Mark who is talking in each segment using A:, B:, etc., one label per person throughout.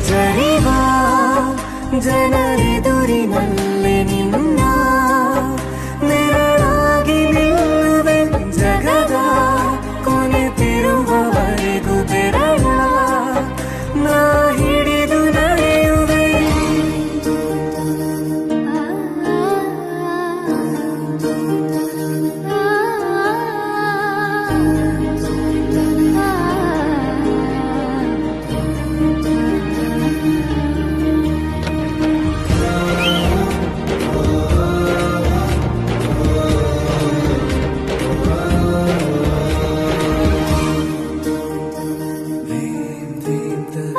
A: ಜರಿವಾ ಜನರೆದುರಿನಲ್ಲಿ ನಿನ್ನ ನೆರಳಾಗಿ ನಿಲ್ಲುವೆ ಜಗದ ಕೊನೆತಿರುವವರೆಗೂ ಬೆರಳ ನಾ ಹಿಡಿದು ನಡೆಯುವೆ.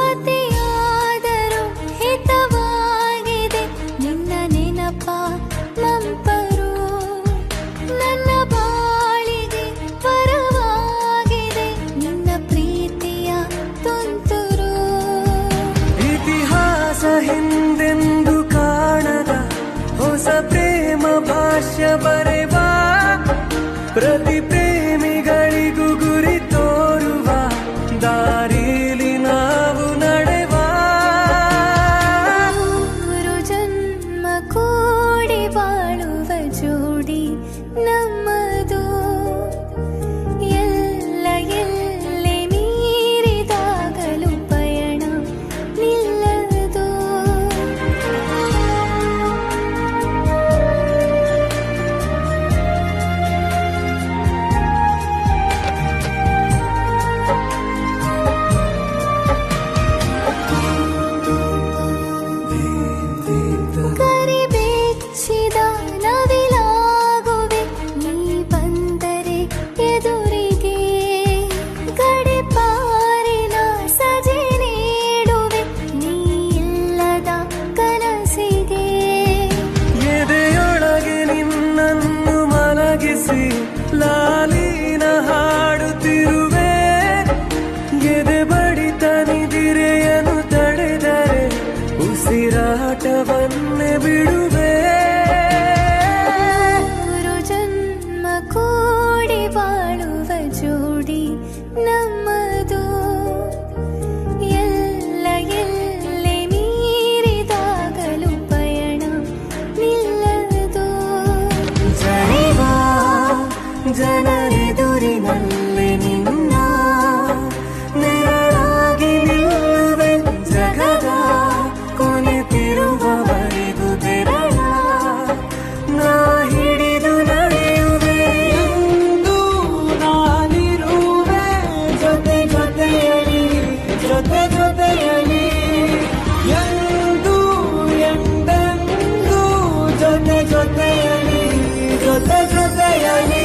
B: ಅತಿಯಾದರೂ ಹಿತವಾಗಿದೆ ನಿನ್ನ ನೆನಪ ನಂಪರು, ನನ್ನ ಬಾಳಿಗೆ ಪರವಾಗಿದೆ ನಿನ್ನ ಪ್ರೀತಿಯ ತುಂತುರು.
A: ಇತಿಹಾಸ ಹಿಂದೆಂದು ಕಾಣದ ಹೊಸ ಪ್ರೇಮ ಭಾಷ್ಯ ಬರೆವಾ, ಪ್ರತಿ ಪ್ರೇಮಿಗಳಿಗೂ ಗುರಿ ತೋರುವ ದಾರಿಲಿ ನಾವು ನಡೆವಾ.
B: ಮೂರು ಜನ್ಮ ಕೂಡಿ ಬಾಳುವ ಜೋಡಿ ನಮ್ಮದು, ಎಲ್ಲ ಎಲ್ಲೆ ಮೀರಿದಾಗಲೂ ಪಯಣ ನಿಲ್ಲದು. ಕರಿಬೆಚ್ಚಿದ ನವಿಲಾಗುವೆ ನೀ ಬಂದರೆ ಎದುರಿಗೆ, ಗಡಿಪಾರಿನ ಸಜೆ ನೀಡುವೆ ನೀ ಇಲ್ಲದ ಕನಸಿಗೆ.
A: ಎದೆಯೊಳಗೆ ನಿನ್ನನ್ನು ಮಲಗಿಸಿ ಲಾಲಿನ ಹಾಡುತ್ತಿರುವೆ, ಎದೆ ಬಡಿತ ನಿದಿರೆಯನ್ನು ತಡೆದರೆ ಉಸಿರಾಟವನ್ನೇ ಬಿಡುವೆ.
B: ಮೂರು ಜನ್ಮ ಕೂಡಿ ಬಾಳುವ ಜೋಡಿ ನಮ್ಮದು, ಎಲ್ಲ ಎಲ್ಲೆ ಮೀರಿದಾಗಲೂ ಪಯಣ ನಿಲ್ಲದು.
A: ಜರಿವಾ ಜನರೆದುರಿನಲ್ಲಿ ನಿನ್ನ ನೆರಳಾಗಿ ನಿಲ್ಲುವೆ ಜಗದ ಕೊನೆತಿರುವವರೆಗೂ ಬೆರಳ ನಾ ಹಿಡಿದು ನಡೆಯುವೆ. ಎಂದು ನಾನಿರುವೆ ಜೊತೆ ಜೊತೆಯಲಿ ಜೊತೆ ಜೊತೆಯಲಿ, ಎಂದು ಎಂದೆಂದು ಜೊತೆ ಜೊತೆಯಲಿ ಜೊತೆ ಜೊತೆಯಲಿ.